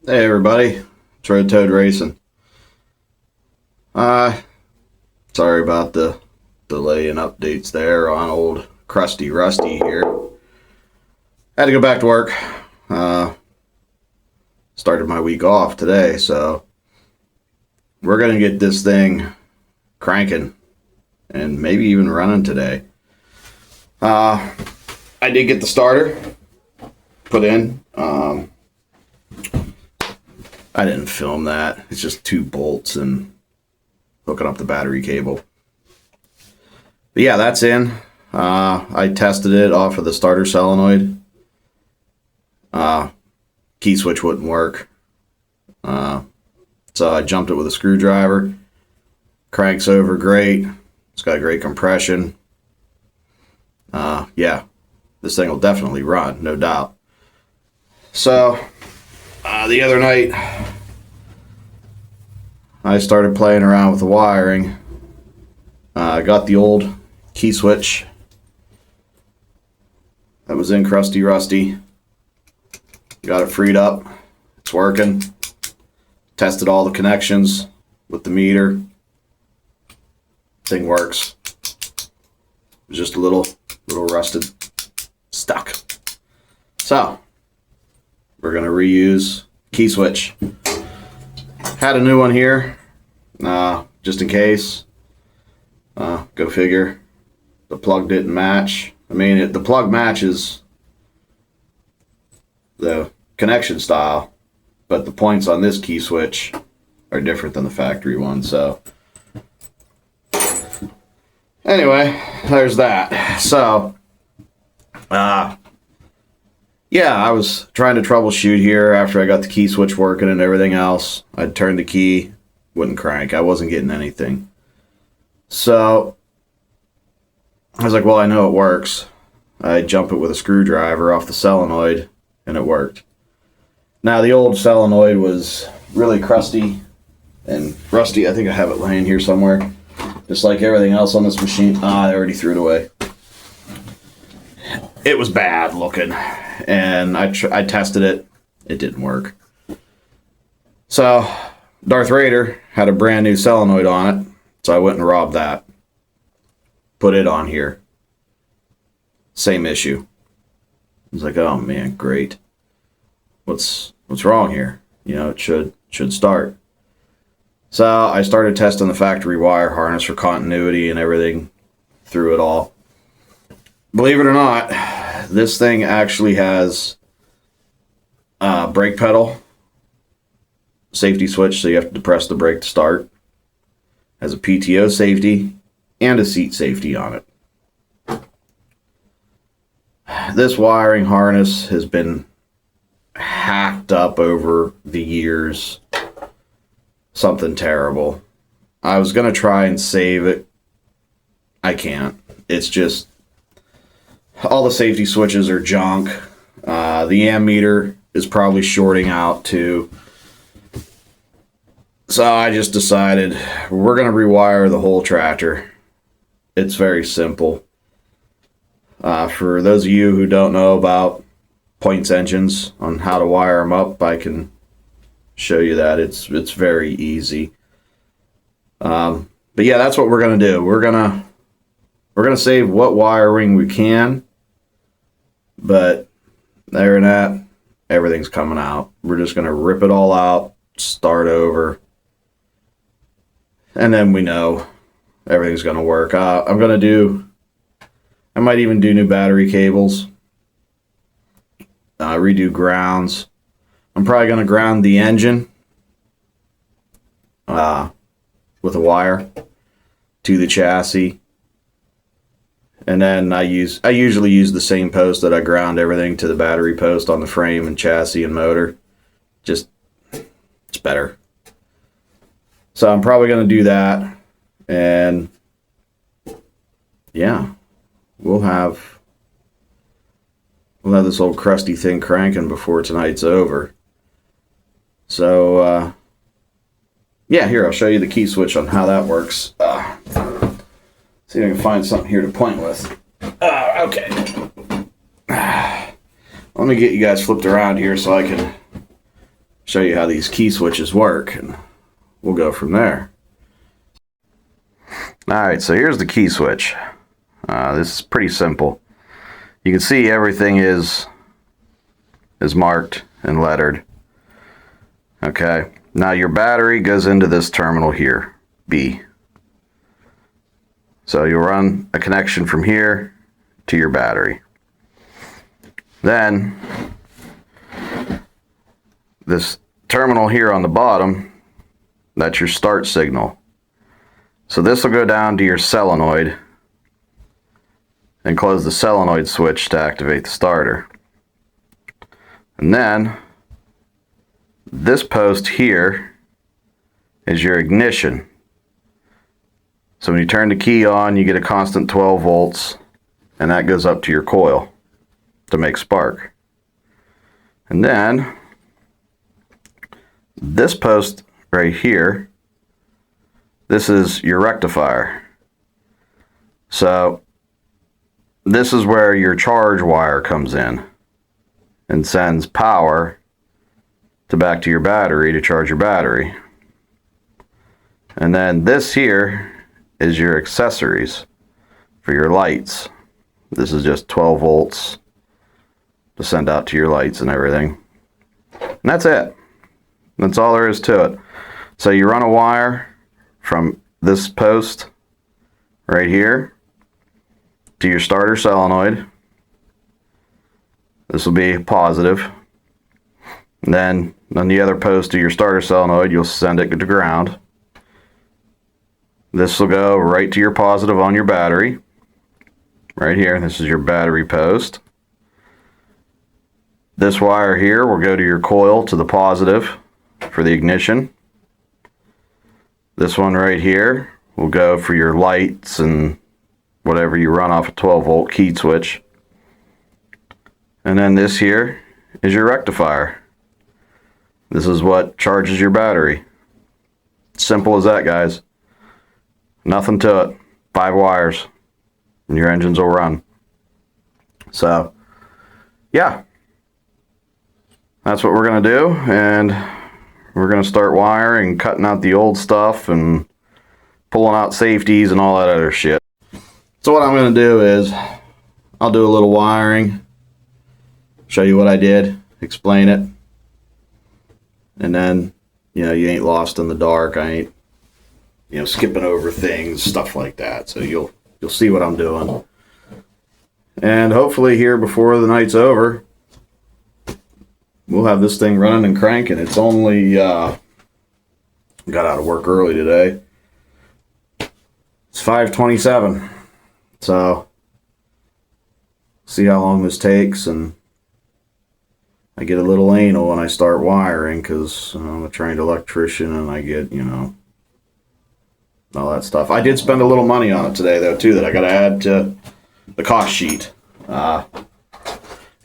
Hey everybody, it's Red Toad Racing. Uh, Sorry about the delay in updates there on old Crusty Rusty here. Had to go back to work. Started my week off today, so we're gonna get this thing cranking and maybe even running today. I did get the starter put in. I didn't film that. It's just 2 bolts and hooking up the battery cable. But yeah, that's in. I tested it off of the starter solenoid. Key switch wouldn't work. So I jumped it with a screwdriver. Cranks over great. It's got great compression. Yeah, this thing will definitely run, no doubt. So the other night, I started playing around with the wiring. I got the old key switch that was in Crusty Rusty. Got it freed up. It's working. Tested all the connections with the meter. Thing works. It was just a little rusted, stuck. So we're gonna reuse key switch. Had a new one here, just in case. Go figure. The plug didn't match. I mean, the plug matches the connection style, but the points on this key switch are different than the factory one. So anyway, there's that. So yeah, I was trying to troubleshoot here after I got the key switch working and everything else. I'd turn the key, wouldn't crank. I wasn't getting anything. So I was like, well, I know it works. I jump it with a screwdriver off the solenoid and it worked. Now the old solenoid was really crusty and rusty. I think I have it laying here somewhere. Just like everything else on this machine. I already threw it away. It was bad looking, and I tested it. It didn't work. So Darth Raider had a brand new solenoid on it, so I went and robbed that. Put it on here. Same issue. I was like, oh man, great. What's wrong here? You know, it should start. So I started testing the factory wire harness for continuity and everything through it all. Believe it or not, this thing actually has a brake pedal, safety switch, so you have to depress the brake to start. Has a PTO safety and a seat safety on it. This wiring harness has been hacked up over the years. Something terrible. I was going to try and save it. I can't. It's just all the safety switches are junk. The ammeter is probably shorting out too. So I just decided we're going to rewire the whole tractor. It's very simple. For those of you who don't know about points engines on how to wire them up, I can show you that. It's very easy. But yeah, that's what we're going to do. We're going to save what wiring we can. But there and that, everything's coming out. We're just going to rip it all out, start over, and then we know everything's going to work. I might even do new battery cables, redo grounds. I'm probably going to ground the engine with a wire to the chassis. And then I usually use the same post that I ground everything to the battery post on the frame and chassis and motor. Just, it's better. So I'm probably going to do that. And yeah, we'll have this old crusty thing cranking before tonight's over. So yeah, here, I'll show you the key switch on how that works. See if I can find something here to point with. Okay. Let me get you guys flipped around here so I can show you how these key switches work, and we'll go from there. Alright, so here's the key switch. This is pretty simple. You can see everything is marked and lettered. Okay, now your battery goes into this terminal here, B. So you'll run a connection from here to your battery. Then this terminal here on the bottom, that's your start signal. So this will go down to your solenoid and close the solenoid switch to activate the starter. And then this post here is your ignition. So when you turn the key on, you get a constant 12 volts, and that goes up to your coil to make spark. And then this post right here, this is your rectifier. So this is where your charge wire comes in and sends power back to your battery to charge your battery. And then this here is your accessories for your lights. This is just 12 volts to send out to your lights and everything. And that's it. That's all there is to it. So you run a wire from this post right here to your starter solenoid. This will be positive. And then on the other post to your starter solenoid, you'll send it to ground. This will go right to your positive on your battery. Right here, this is your battery post. This wire here will go to your coil to the positive for the ignition. This one right here will go for your lights and whatever you run off a 12 volt key switch. And then this here is your rectifier. This is what charges your battery. Simple as that, guys. Nothing to it. 5 wires and your engines will run. So yeah, that's what we're gonna do, and we're gonna start wiring, cutting out the old stuff and pulling out safeties and all that other shit. So what I'm gonna do is I'll do a little wiring, show you what I did, explain it, and then you ain't lost in the dark. I ain't skipping over things, stuff like that. So you'll see what I'm doing, and hopefully here before the night's over, we'll have this thing running and cranking. It's only got out of work early today. It's 5:27, so see how long this takes. And I get a little anal when I start wiring because I'm a trained electrician and I get all that stuff. I did spend a little money on it today though too, that I got to add to the cost sheet. I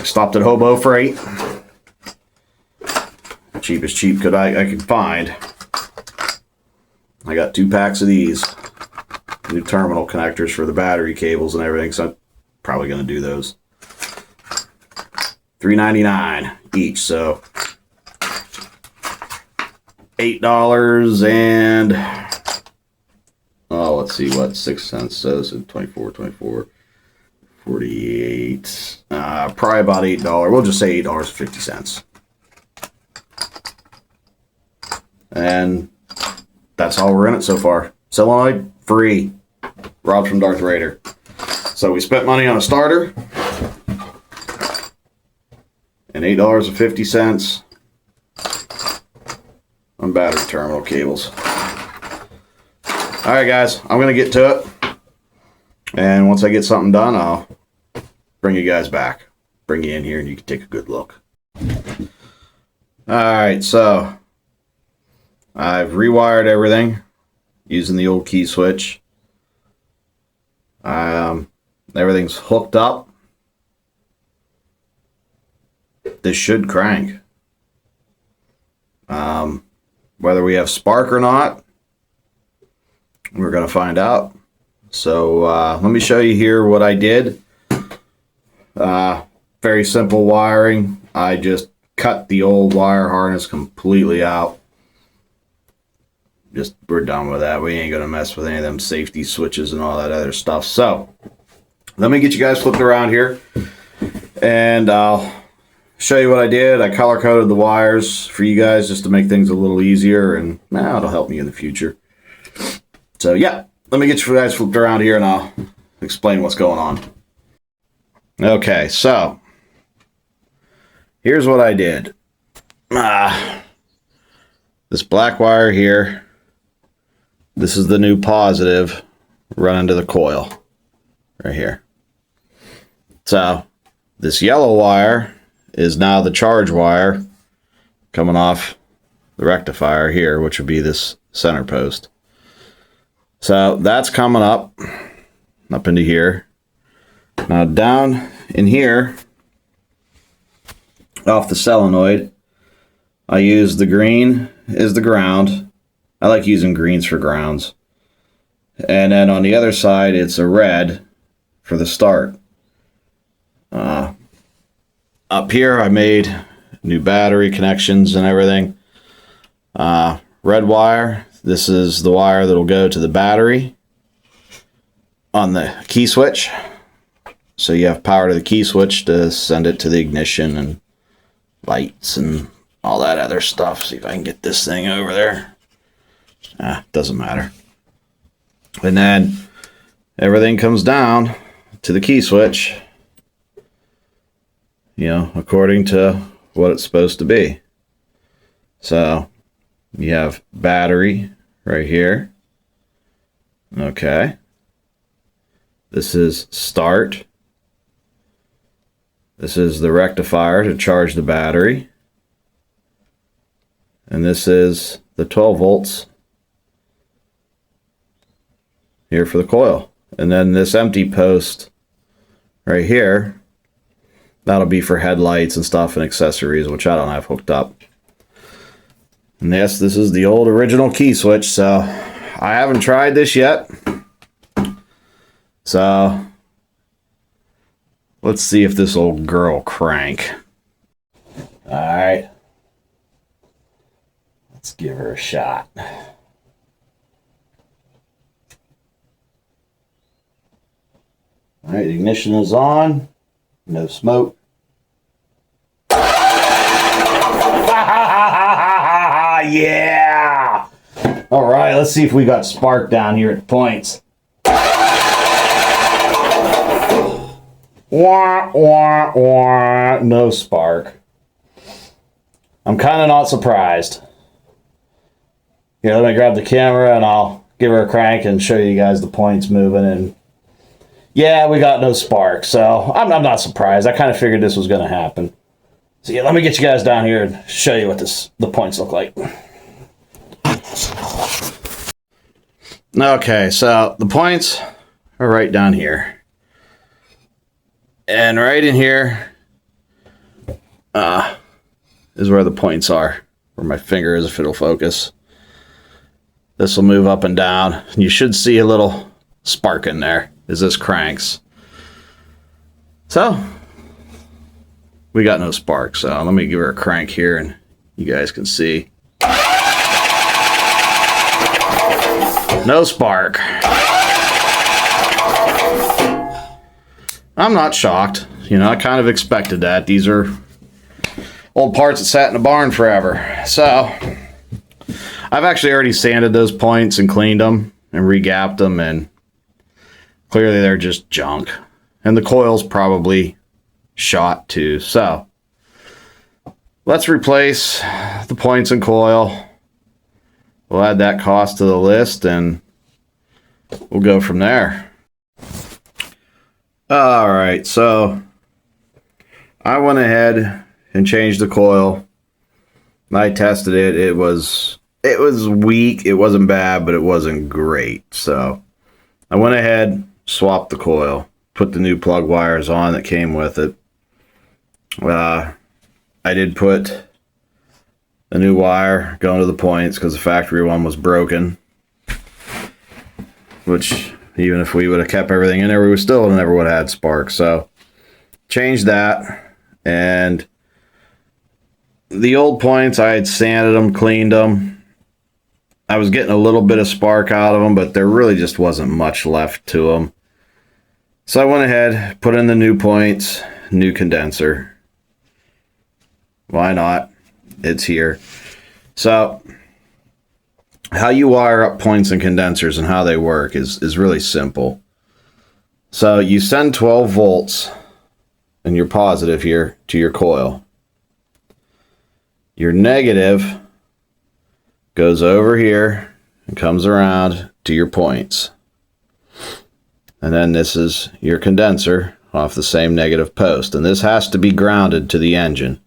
stopped at Hobo Freight, cheapest cheap I could find. I got 2 packs of these new terminal connectors for the battery cables and everything, so I'm probably going to do those. $3.99 each, so $8 and let's see what 6 cents says. 24, 48, probably about $8. We'll just say $8.50. And that's all we're in it so far. Solenoid free. Rob from Darth Raider. So we spent money on a starter and $8.50 on battery terminal cables. Alright guys, I'm going to get to it, and once I get something done, I'll bring you guys back. Bring you in here and you can take a good look. Alright, so I've rewired everything using the old key switch. Everything's hooked up. This should crank. Whether we have spark or not, we're going to find out. So let me show you here what I did. Very simple wiring. I just cut the old wire harness completely out. Just, we're done with that. We ain't gonna mess with any of them safety switches and all that other stuff. So let me get you guys flipped around here, and I'll show you what I did. I color coded the wires for you guys just to make things a little easier, and it'll help me in the future. So yeah, let me get you guys flipped around here and I'll explain what's going on. Okay, so here's what I did. This black wire here, this is the new positive running to the coil right here. So this yellow wire is now the charge wire coming off the rectifier here, which would be this center post. So that's coming up into here. Now down in here, off the solenoid, I use the green as the ground. I like using greens for grounds. And then on the other side, it's a red for the start. Up here, I made new battery connections and everything. Red wire, this is the wire that will go to the battery on the key switch. So you have power to the key switch to send it to the ignition and lights and all that other stuff. See if I can get this thing over there. Doesn't matter. And then everything comes down to the key switch, according to what it's supposed to be. So you have battery right here. Okay. This is start. This is the rectifier to charge the battery. And this is the 12 volts here for the coil. And then this empty post right here, that'll be for headlights and stuff and accessories, which I don't have hooked up. And yes, this is the old original key switch, so I haven't tried this yet. So let's see if this old girl crank. All right. Let's give her a shot. All right, ignition is on. No smoke. Yeah! All right, let's see if we got spark down here at the points. Wah, wah, wah. No spark. I'm kind of not surprised. Let me grab the camera and I'll give her a crank and show you guys the points moving. And yeah, we got no spark, so I'm not surprised. I kind of figured this was going to happen. So yeah, let me get you guys down here and show you what the points look like. Okay, so the points are right down here. And right in here is where the points are, where my finger is, if it'll focus. This will move up and down. You should see a little spark in there as this cranks. So we got no spark, so let me give her a crank here and you guys can see. No spark. I'm not shocked. I kind of expected that. These are old parts that sat in the barn forever. So I've actually already sanded those points and cleaned them and regapped them, and clearly they're just junk. And the coil's probably shot too. So let's replace the points and coil. We'll add that cost to the list and we'll go from there. All right, so I went ahead and changed the coil. I tested it. It was weak. It wasn't bad, but it wasn't great. So I went ahead, swapped the coil, put the new plug wires on that came with it. I did put a new wire going to the points because the factory one was broken. Which, even if we would have kept everything in there, we would still never would have had spark. So changed that, and the old points, I had sanded them, cleaned them. I was getting a little bit of spark out of them, but there really just wasn't much left to them. So I went ahead, put in the new points, new condenser. Why not? It's here. So how you wire up points and condensers and how they work is really simple. So you send 12 volts and your positive here to your coil. Your negative goes over here and comes around to your points. And then this is your condenser off the same negative post. And this has to be grounded to the engine.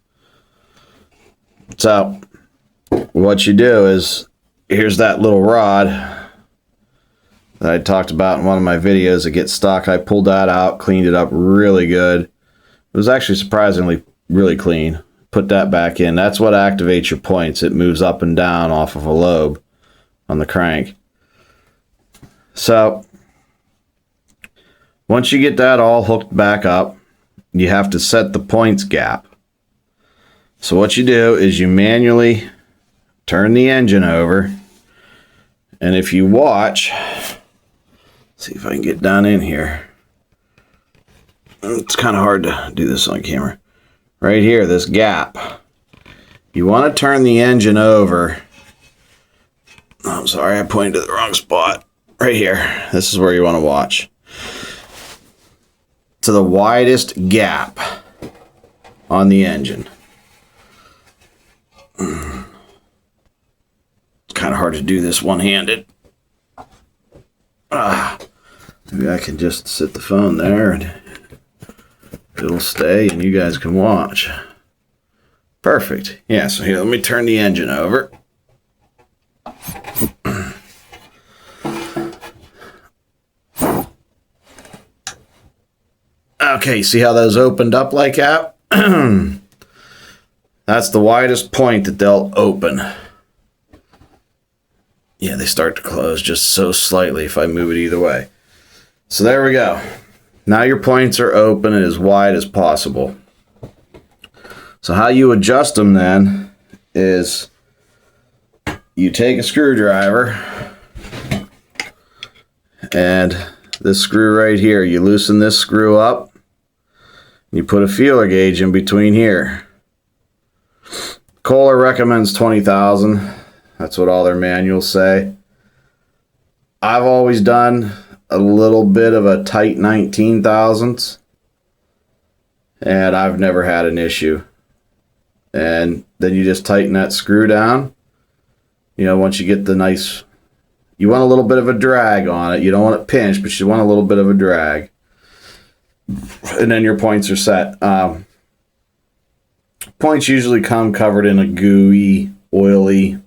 So what you do is, here's that little rod that I talked about in one of my videos that gets stuck. I pulled that out, cleaned it up really good. It was actually surprisingly really clean. Put that back in. That's what activates your points. It moves up and down off of a lobe on the crank. So once you get that all hooked back up, you have to set the points gap. So what you do is you manually turn the engine over, and if you watch, see if I can get down in here. It's kind of hard to do this on camera. Right here, this gap. You want to turn the engine over. Oh, I'm sorry, I pointed to the wrong spot. Right here. This is where you want to watch. To the widest gap on the engine. It's kind of hard to do this one-handed. Maybe I can just sit the phone there and it'll stay and you guys can watch. Perfect. Yeah, so here, let me turn the engine over. Okay, see how those opened up like that? That's the widest point that they'll open. Yeah, they start to close just so slightly if I move it either way. So there we go. Now your points are open and as wide as possible. So how you adjust them then is you take a screwdriver and this screw right here, you loosen this screw up, you put a feeler gauge in between here. Kohler recommends 20,000. That's what all their manuals say. I've always done a little bit of a tight 19 thousandths, and I've never had an issue. And then you just tighten that screw down. You know, once you get the nice, you want a little bit of a drag on it. You don't want it pinched, but you want a little bit of a drag. And then your points are set. Points usually come covered in a gooey, oily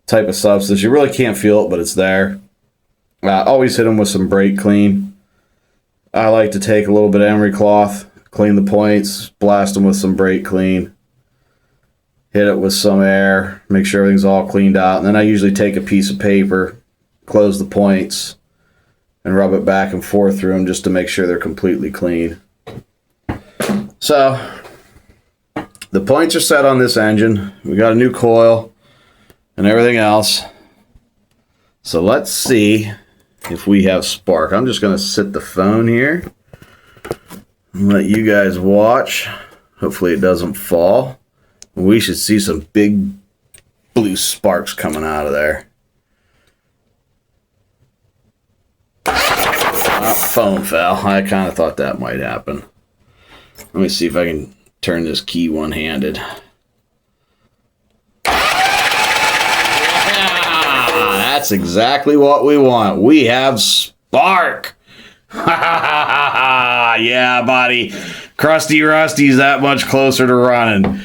type of substance. You really can't feel it, but it's there. Always hit them with some brake clean. I like to take a little bit of emery cloth, clean the points, blast them with some brake clean, hit it with some air, make sure everything's all cleaned out, and then I usually take a piece of paper, close the points, and rub it back and forth through them just to make sure they're completely clean. So the points are set on this engine. We got a new coil and everything else. So let's see if we have spark. I'm just going to sit the phone here and let you guys watch. Hopefully it doesn't fall. We should see some big blue sparks coming out of there. Phone fell. I kind of thought that might happen. Let me see if I can turn this key one-handed. That's exactly what we want. We have spark. Yeah, buddy. Crusty Rusty's that much closer to running.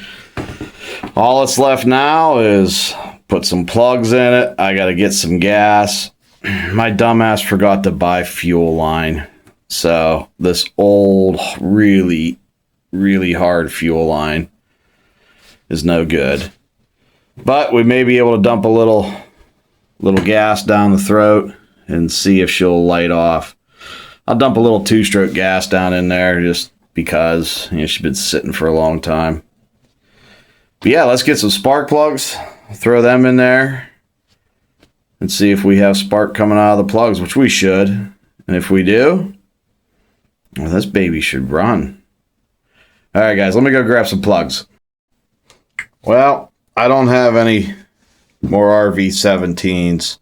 All that's left now is put some plugs in it. I got to get some gas. My dumbass forgot to buy fuel line. So this old, really, really hard fuel line is no good. But we may be able to dump a little gas down the throat and see if she'll light off. I'll dump a little 2-stroke gas down in there just because, you know, she's been sitting for a long time. But yeah, let's get some spark plugs, throw them in there, and see if we have spark coming out of the plugs, which we should. And if we do, well, this baby should run. All right, guys, let me go grab some plugs. Well, I don't have any more RV17s.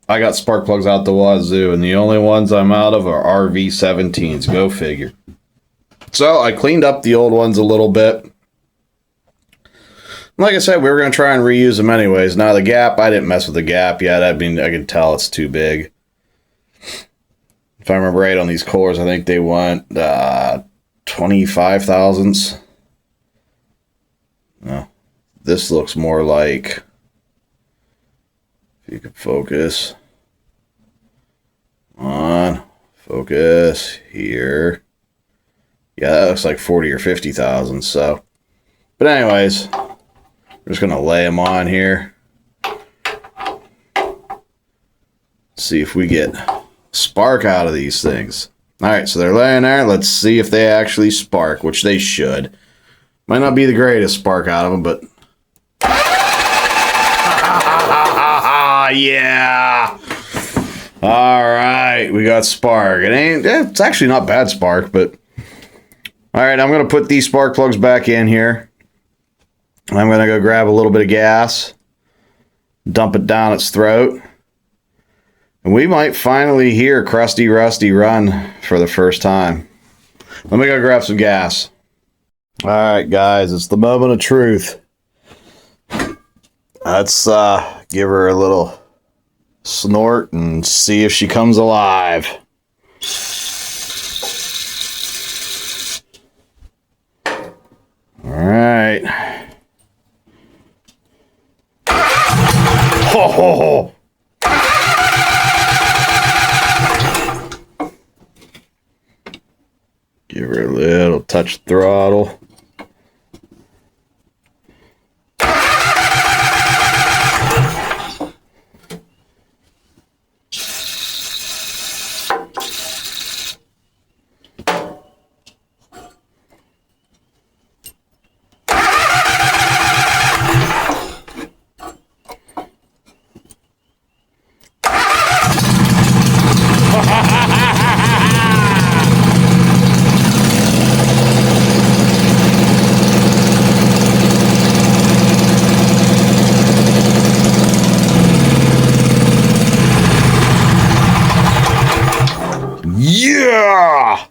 I got spark plugs out the wazoo, and the only ones I'm out of are RV17s. Go figure. So I cleaned up the old ones a little bit. Like I said, we were going to try and reuse them anyways. Now the gap, I didn't mess with the gap yet. I mean, I can tell it's too big. If I remember right on these cores, I think they want 25 thousandths. No, this looks more like, if you could focus on, focus here. Yeah, that looks like 40 or 50 thousandths. So, but anyways, we're just gonna lay them on here. See if we get spark out of these things. All right, so they're laying there. Let's see if they actually spark, which they should. Might not be the greatest spark out of them, but yeah. All right, we got spark. It's actually not bad spark, but all right, I'm gonna put these spark plugs back in here. I'm gonna go grab a little bit of gas, dump it down its throat, and we might finally hear Crusty Rusty run for the first time. Let me go grab some gas. All right, guys, it's the moment of truth. Let's give her a little snort and see if she comes alive. All right. Ho, ho, ho. Give her a little touch throttle. Yeah!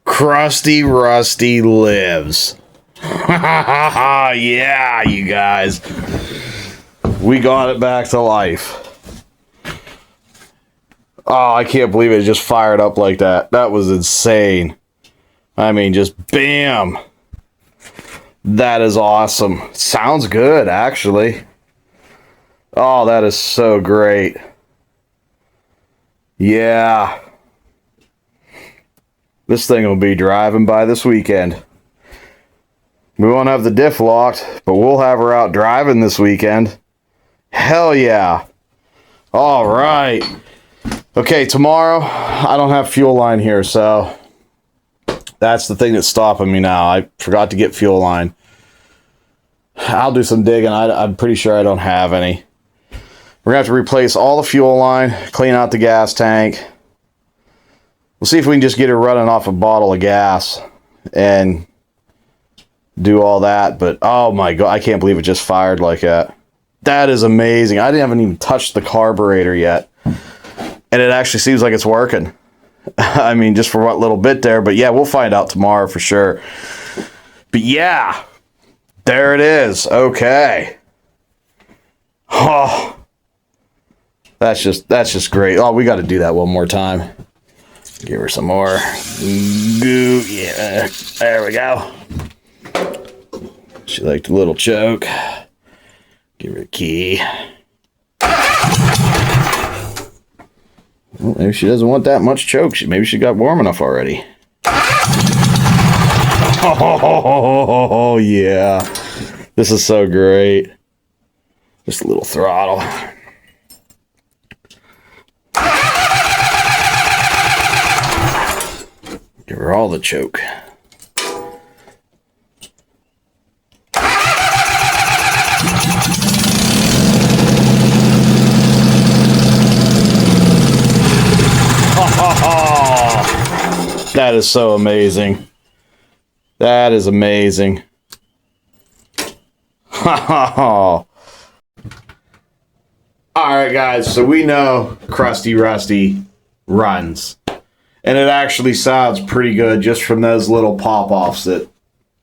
Crusty Rusty lives. Yeah, you guys. We got it back to life. Oh, I can't believe it just fired up like that. That was insane. I mean, just bam. That is awesome. Sounds good, actually. Oh, that is so great. Yeah. This thing will be driving by this weekend. We won't have the diff locked, but we'll have her out driving this weekend. Hell yeah. All right. Okay, tomorrow, I don't have fuel line here, so that's the thing that's stopping me now. I forgot to get fuel line. I'll do some digging. I'm pretty sure I don't have any. We're going to have to replace all the fuel line, clean out the gas tank. We'll see if we can just get her running off a bottle of gas and do all that. But, oh my God, I can't believe it just fired like that. That is amazing. I haven't even touched the carburetor yet. And it actually seems like it's working. I mean, just for what little bit there. But yeah, we'll find out tomorrow for sure. But yeah, there it is. Okay. Oh. That's just great. Oh, we got to do that one more time. Give her some more goo. Yeah, there we go. She liked a little choke. Give her a key. Well, maybe she doesn't want that much choke. Maybe she got warm enough already. Oh, yeah. This is so great. Just a little throttle. Give her all the choke. That is so amazing. That is amazing. All right, guys. So we know Crusty Rusty runs. And it actually sounds pretty good just from those little pop-offs that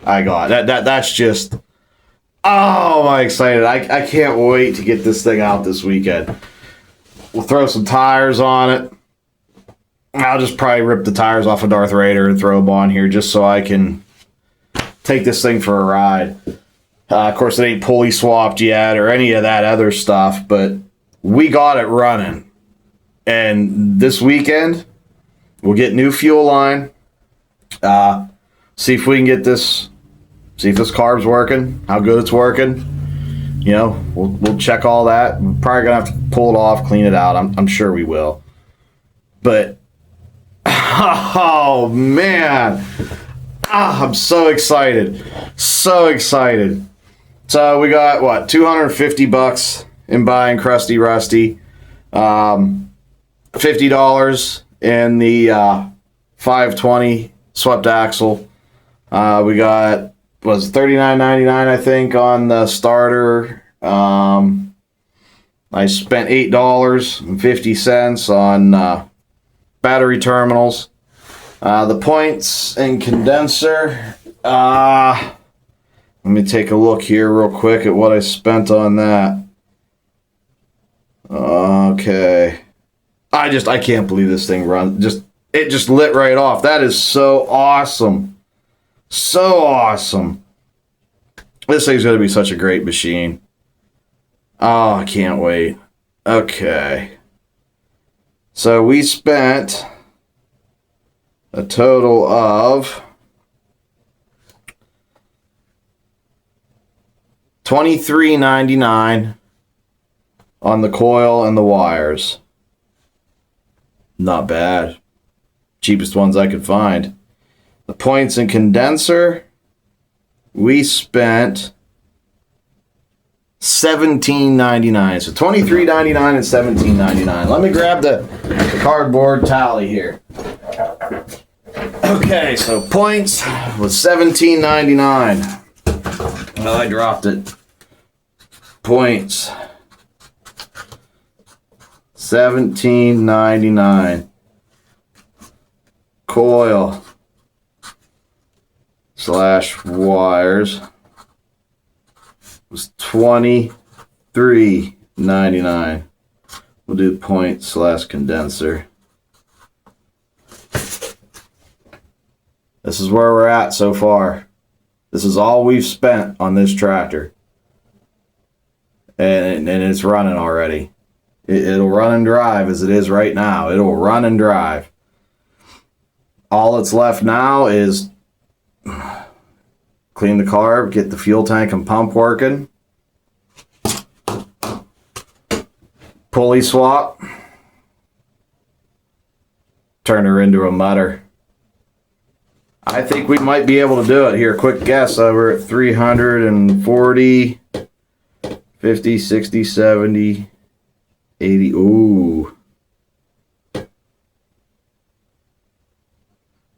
I got. That's just... Oh, am I excited. I can't wait to get this thing out this weekend. We'll throw some tires on it. I'll just probably rip the tires off of Darth Raider and throw them on here just so I can take this thing for a ride. Of course, it ain't pulley swapped yet or any of that other stuff, but we got it running. And this weekend, we'll get new fuel line. See if we can get this... See if this carb's working, how good it's working. You know, we'll check all that. We're probably going to have to pull it off, clean it out. I'm sure we will. But, oh, man. I'm so excited. So excited. So we got, what, $250 in buying Crusty Rusty. $50 in the 520 swept axle. We got... was $39.99, I think, on the starter. I spent $8.50 on battery terminals. The points and condenser. Let me take a look here real quick at what I spent on that. Okay. I can't believe this thing runs. It just lit right off. That is so awesome. So awesome. This thing's going to be such a great machine. Oh, I can't wait. Okay. So we spent a total of $23.99 on the coil and the wires. Not bad. Cheapest ones I could find. The points and condenser, we spent $17.99. So $23.99 and $17.99. Let me grab the cardboard tally here. Okay, so points was $17.99. Oh, I dropped it. Points. $17.99. Coil / wires was $23.99. We'll do point / condenser. This is where we're at so far. This is all we've spent on this tractor. And it's running already. It'll run and drive as it is right now. It'll run and drive. All that's left now is clean the carb, get the fuel tank and pump working, pulley swap, turn her into a mutter. I think we might be able to do it here. Quick guess, over at 340, 50, 60, 70, 80. Ooh.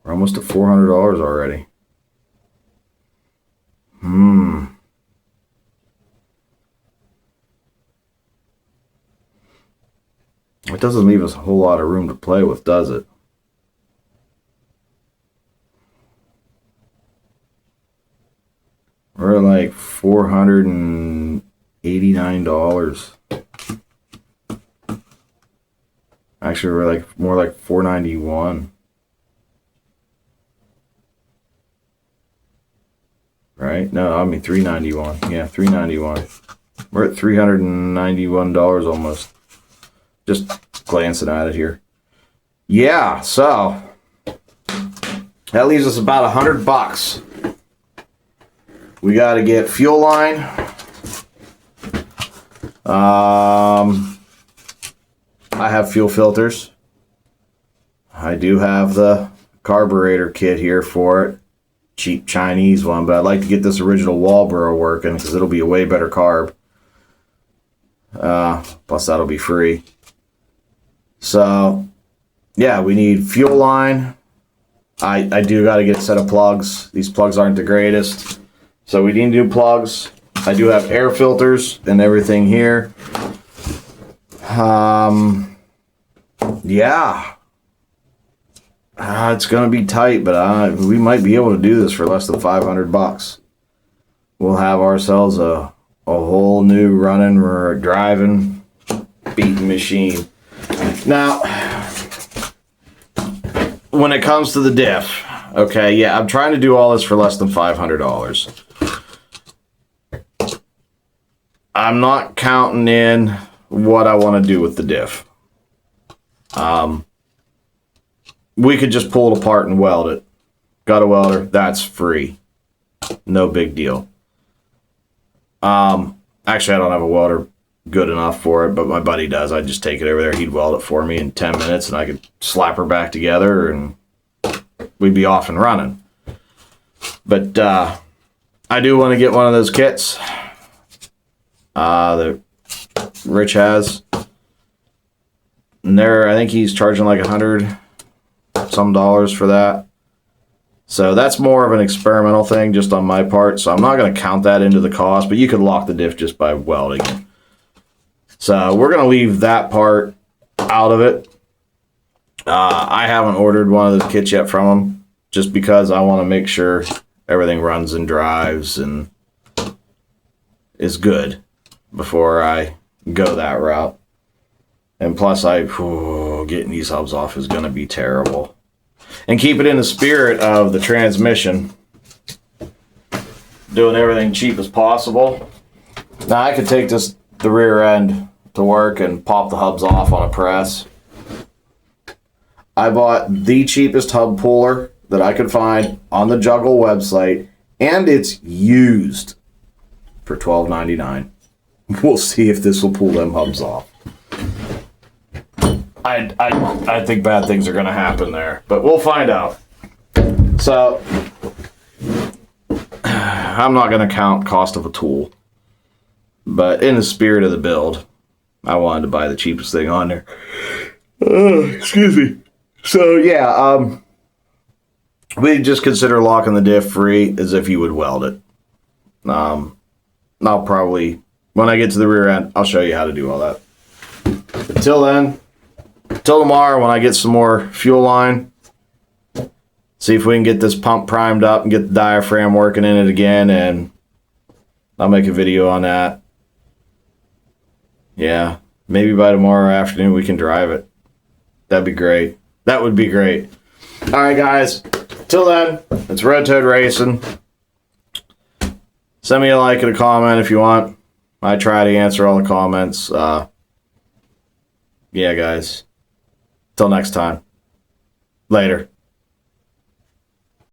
We're almost at $400 already. It doesn't leave us a whole lot of room to play with, does it? We're at like $489. Actually, we're like more like $491. Right? No, I mean $391. Yeah, $391. We're at $391 almost. Just glancing at it here. Yeah, so that leaves us about $100. We got to get fuel line. I have fuel filters. I do have the carburetor kit here for it. Cheap Chinese one, but I'd like to get this original Walboro working because it'll be a way better carb. Plus that'll be free. So, yeah, we need fuel line, I do got to get a set of plugs. These plugs aren't the greatest, so we need new plugs. I do have air filters and everything here. Yeah. It's gonna be tight, but we might be able to do this for less than $500. We'll have ourselves a whole new running or driving beating machine. Now, when it comes to the diff, okay, yeah, I'm trying to do all this for less than $500. I'm not counting in what I want to do with the diff. We could just pull it apart and weld it. Got a welder, that's free. No big deal. Actually, I don't have a welder good enough for it, but my buddy does. I just take it over there, he'd weld it for me in 10 minutes, and I could slap her back together, and we'd be off and running. But I do want to get one of those kits that Rich has. And I think he's charging like $100 some for that. So that's more of an experimental thing just on my part. So I'm not going to count that into the cost, but you could lock the diff just by welding it. So we're going to leave that part out of it. I haven't ordered one of those kits yet from him just because I want to make sure everything runs and drives and is good before I go that route. And plus, getting these hubs off is going to be terrible. And keep it in the spirit of the transmission. Doing everything cheap as possible. Now, I could take the rear end to work and pop the hubs off on a press. I bought the cheapest hub puller that I could find on the Juggle website, and it's used for $12.99. We'll see if this will pull them hubs off. I think bad things are going to happen there, but we'll find out. So, I'm not going to count cost of a tool, but in the spirit of the build, I wanted to buy the cheapest thing on there. Excuse me. So, yeah, we just consider locking the diff free as if you would weld it. I'll probably, when I get to the rear end, I'll show you how to do all that. Until then, till tomorrow when I get some more fuel line, see if we can get this pump primed up and get the diaphragm working in it again, and I'll make a video on that. Yeah, maybe by tomorrow afternoon we can drive it. That'd be great. That would be great. All right, guys. Till then, it's Red Toad Racing. Send me a like and a comment if you want. I try to answer all the comments. Yeah, guys. Till next time. Later.